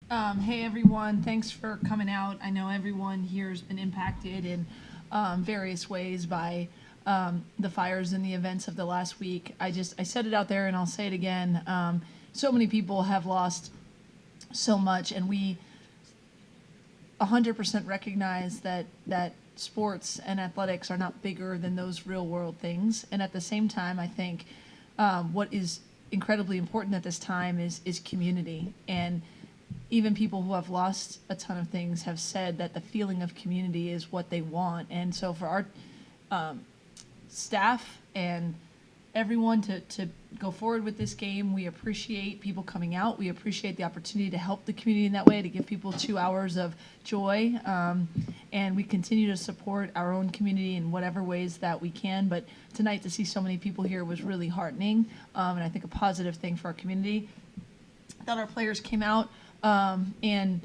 Hey everyone, thanks for coming out. I know everyone here has been impacted in various ways by the fires and the events of the last week. I said it out there and I'll say it again. So many people have lost so much, and we 100% recognize that sports and athletics are not bigger than those real world things. And at the same time, I think what is incredibly important at this time is community. And even people who have lost a ton of things have said that the feeling of community is what they want. And so for our staff and everyone to go forward with this game, we appreciate people coming out. We appreciate the opportunity to help the community in that way, to give people 2 hours of joy. And we continue to support our own community in whatever ways that we can. But tonight, to see so many people here was really heartening, and I think a positive thing for our community. I thought our players came out and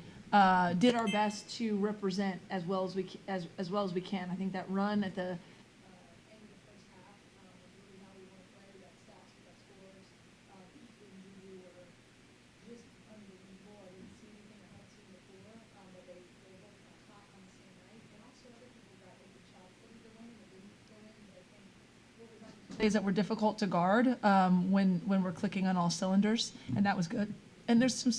did our best to represent as well as as well as we can. I think that run at the end of the first half was really how we want to play. We got stats, we got scores. Kiki and JuJu were just unbelievable. I didn't see anything I hadn't seen before, but they both got hot on the same night. And also other people got open shots. Some of the women that didn't go in, but I think what was on plays that were difficult to guard when we're clicking on all cylinders, and that was good. And there's some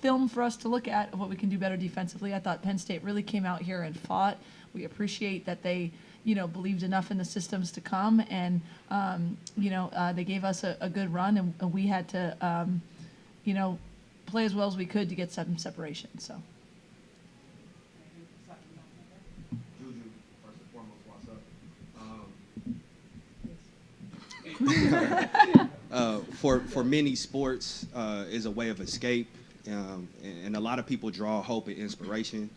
film for us to look at of what we can do better defensively. I thought Penn State really came out here and fought. We appreciate that they, believed enough in the systems to come, and they gave us a good run, and we had to, play as well as we could to get some separation. So. JuJu, first and foremost, what's up? For many, sports is a way of escape, and a lot of people draw hope and inspiration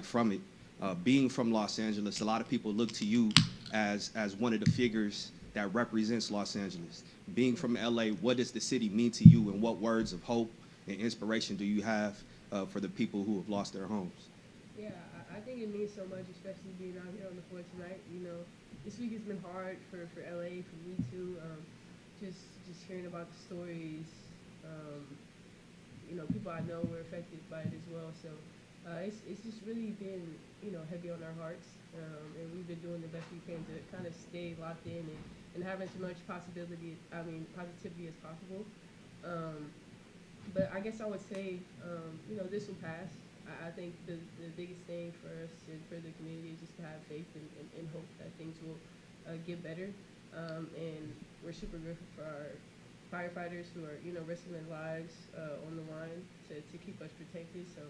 from it. Being from Los Angeles, a lot of people look to you as one of the figures that represents Los Angeles. Being from LA, what does the city mean to you, and what words of hope and inspiration do you have for the people who have lost their homes? Yeah, I think it means so much, especially being out here on the floor tonight. This week has been hard for LA, for me too. Just hearing about the stories. People I know were affected by it as well. So it's just really been heavy on our hearts, and we've been doing the best we can to kind of stay locked in and have as much positivity as possible. But I guess I would say this will pass. I think the biggest thing for us and for the community is just to have faith and hope that things will get better. And we're super grateful for our firefighters who are, risking their lives on the line to keep us protected. So,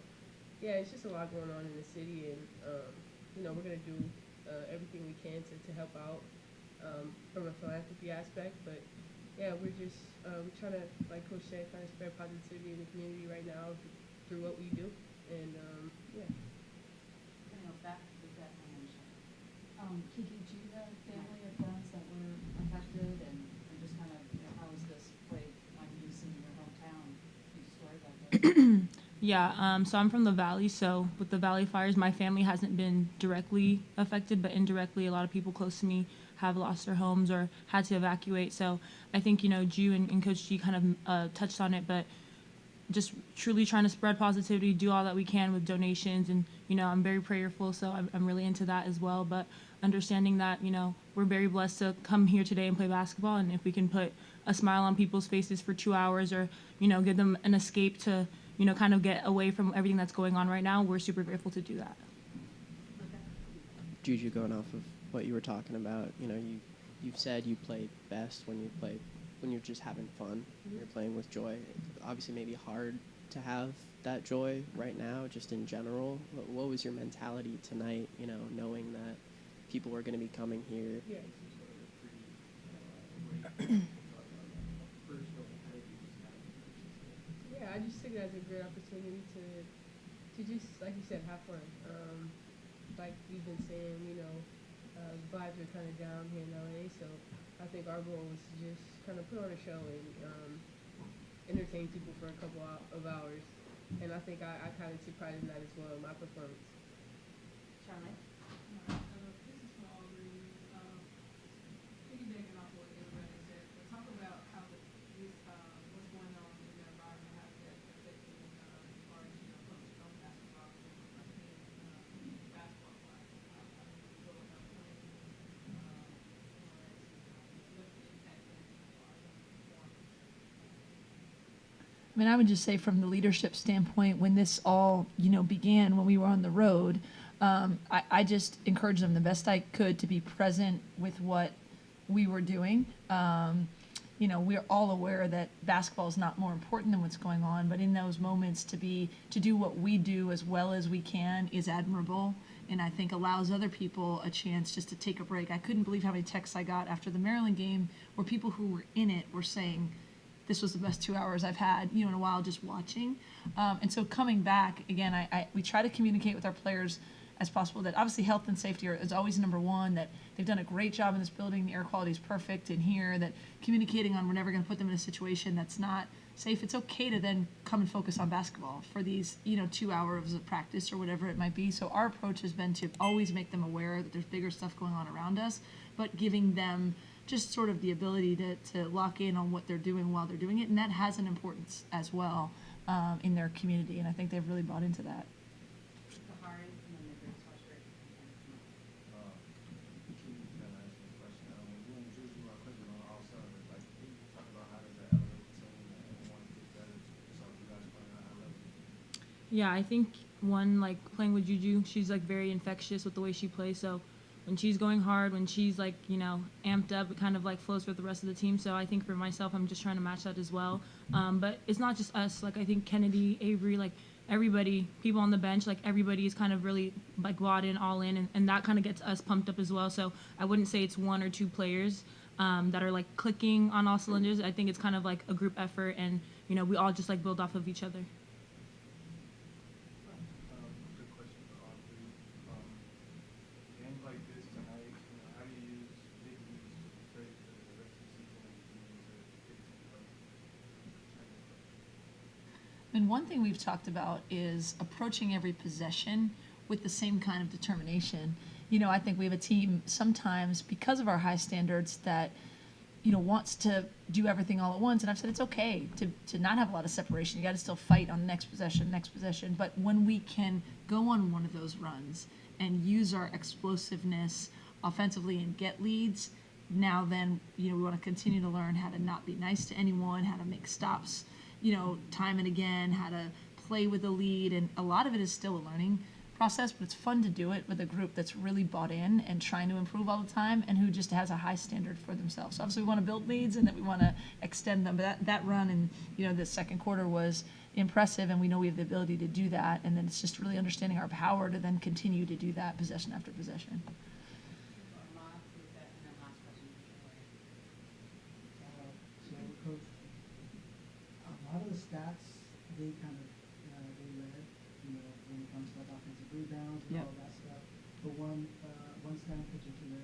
yeah, it's just a lot going on in the city, and, we're going to do everything we can to help out from a philanthropy aspect. But, yeah, we're just trying to, like Coach said, kind of spread positivity in the community right now through what we do. And, yeah. Back to that mention. Kiki, do you have family or friends that were affected, and just kind of, how was this play like you see in your hometown? Your story about that? Yeah, so I'm from the Valley, so with the Valley fires, my family hasn't been directly affected, but indirectly, a lot of people close to me have lost their homes or had to evacuate. So I think, Ju and Coach G kind of touched on it, but just truly trying to spread positivity, do all that we can with donations, and I'm very prayerful, so I'm really into that as well. But understanding that we're very blessed to come here today and play basketball, and if we can put a smile on people's faces for 2 hours, or give them an escape to kind of get away from everything that's going on right now, we're super grateful to do that. JuJu, going off of what you were talking about, you've said you play best when you're just having fun, you're playing with joy. Obviously, maybe hard to have that joy right now, just in general. What was your mentality tonight, knowing that people were going to be coming here? Yeah. Yeah, I just took it as a great opportunity to just, like you said, have fun. Like we've been saying, vibes are kind of down here in LA, so I think our goal was to just kind of put on a show and entertain people for a couple of hours. And I think I kind of took pride in that as well, my performance. Charlotte? This is for all of you. Piggybacking off what everybody said, but talk about how what's going on in the environment, how that affecting as far as I mean, I would just say from the leadership standpoint, when this all, began, when we were on the road, I just encouraged them the best I could to be present with what we were doing. We're all aware that basketball is not more important than what's going on, but in those moments to do what we do as well as we can is admirable, and I think allows other people a chance just to take a break. I couldn't believe how many texts I got after the Maryland game where people who were in it were saying, this was the best 2 hours I've had, in a while just watching. And so coming back, again, we try to communicate with our players as possible that obviously health and safety is always number one, that they've done a great job in this building, the air quality is perfect in here, that communicating on we're never going to put them in a situation that's not safe. It's okay to then come and focus on basketball for these, 2 hours of practice or whatever it might be. So our approach has been to always make them aware that there's bigger stuff going on around us, but giving them just sort of the ability to lock in on what they're doing while they're doing it. And that has an importance as well in their community. And I think they've really bought into that. Yeah, I think one, like playing with JuJu, she's like very infectious with the way she plays. So when she's going hard, when she's like, amped up, it kind of like flows with the rest of the team. So I think for myself, I'm just trying to match that as well. But it's not just us. Like I think Kennedy, Avery, like everybody, people on the bench, like everybody is kind of really like bought in, all in, and that kind of gets us pumped up as well. So I wouldn't say it's one or two players that are like clicking on all cylinders. I think it's kind of like a group effort, and we all just like build off of each other. Good question for all three. Games like this tonight, how do you use big leagues to prepare for the rest of the season and continue to get to And one thing we've talked about is approaching every possession with the same kind of determination. I think we have a team sometimes because of our high standards that, wants to do everything all at once. And I've said it's okay to not have a lot of separation. You got to still fight on the next possession. But when we can go on one of those runs and use our explosiveness offensively and get leads, now then, we want to continue to learn how to not be nice to anyone, how to make stops, time and again, how to play with the lead. And a lot of it is still a learning process, but it's fun to do it with a group that's really bought in and trying to improve all the time and who just has a high standard for themselves. So obviously we want to build leads and that we want to extend them, but that run in the second quarter was impressive, and we know we have the ability to do that, and then it's just really understanding our power to then continue to do that possession after possession. So, Coach, a lot of the stats, they kind of they read, when it comes to like offensive rebounds and Yep. all that stuff. But one stat in particular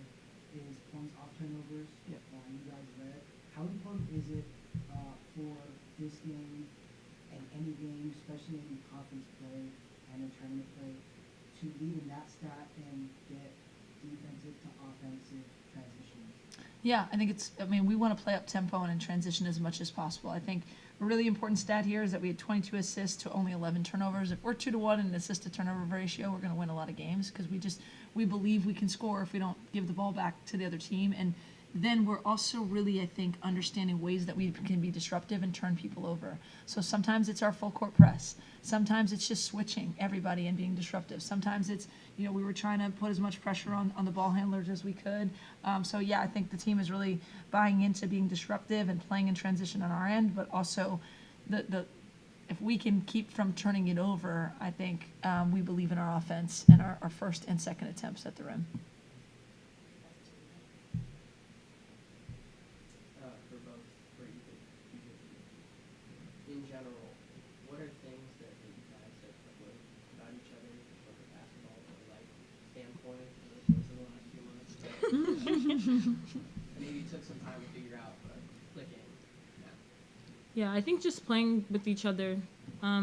is points off turnovers. Yep. You guys led. How important is it for this game and any game, especially in conference play and in tournament play, to lead in that stat and get defensive to offensive transitions? Yeah, I think we want to play up tempo and in transition as much as possible. I think a really important stat here is that we had 22 assists to only 11 turnovers. If we're 2-1 in assist to turnover ratio, we're going to win a lot of games because we believe we can score if we don't give the ball back to the other team. And then we're also really, I think, understanding ways that we can be disruptive and turn people over. So sometimes it's our full court press. Sometimes it's just switching everybody and being disruptive. Sometimes it's, we were trying to put as much pressure on the ball handlers as we could. So yeah, I think the team is really buying into being disruptive and playing in transition on our end, but also if we can keep from turning it over, I think we believe in our offense and our first and second attempts at the rim. For both, for either in general, what are things that you guys have learned about each other from a basketball or like standpoint over the last few months? Maybe it took some time to figure out, but clicking. Yeah, I think just playing with each other.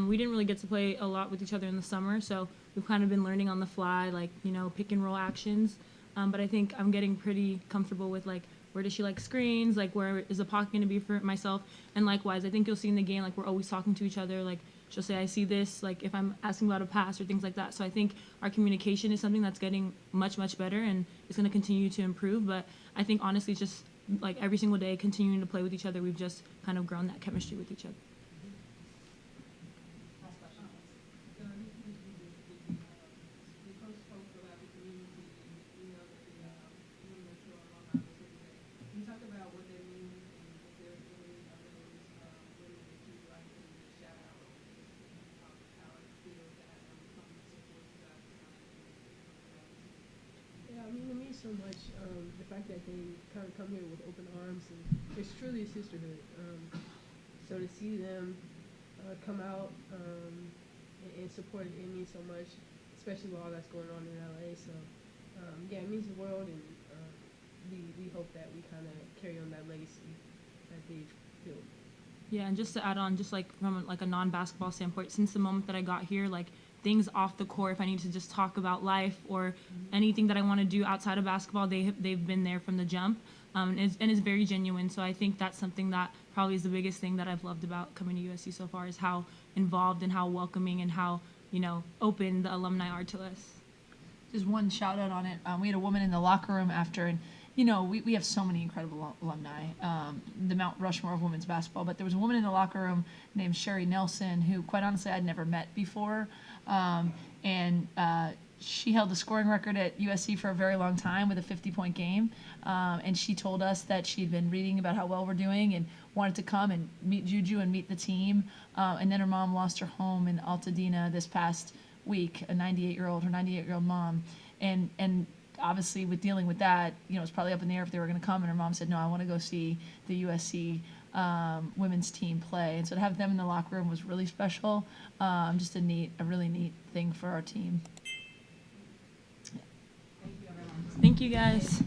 We didn't really get to play a lot with each other in the summer, so we've kind of been learning on the fly, like, pick and roll actions. But I think I'm getting pretty comfortable with, like, where does she like screens, like, where is the pocket going to be for myself? And likewise, I think you'll see in the game, like, we're always talking to each other, like, she'll say, I see this, like, if I'm asking about a pass or things like that. So I think our communication is something that's getting much, much better, and it's going to continue to improve. But I think, honestly, it's just, like, every single day, continuing to play with each other, we've just kind of grown that chemistry with each other. much. The fact that they kind of come here with open arms, and it's truly a sisterhood. So to see them come out and support it means so much, especially with all that's going on in LA. So yeah, it means the world, and we hope that we kind of carry on that legacy that they've built. Yeah, and just to add on, just like from like a non-basketball standpoint, since the moment that I got here, like things off the court, if I need to just talk about life or anything that I want to do outside of basketball, they've been there from the jump, and it's very genuine. So I think that's something that probably is the biggest thing that I've loved about coming to USC so far, is how involved and how welcoming and how, you know, open the alumni are to us. Just one shout out on it. We had a woman in the locker room after, and you know, we have so many incredible alumni, the Mount Rushmore of women's basketball, but there was a woman in the locker room named Sherry Nelson who, quite honestly, I'd never met before. And she held the scoring record at USC for a very long time with a 50-point game. And she told us that she'd been reading about how well we're doing and wanted to come and meet JuJu and meet the team. And then her mom lost her home in Altadena this past week, her 98-year-old mom. And obviously with dealing with that, you know, it's probably up in the air if they were going to come, and her mom said, no, I want to go see the USC women's team play. And so to have them in the locker room was really special. Just a really neat thing for our team. Thank you, everyone. Thank you, guys.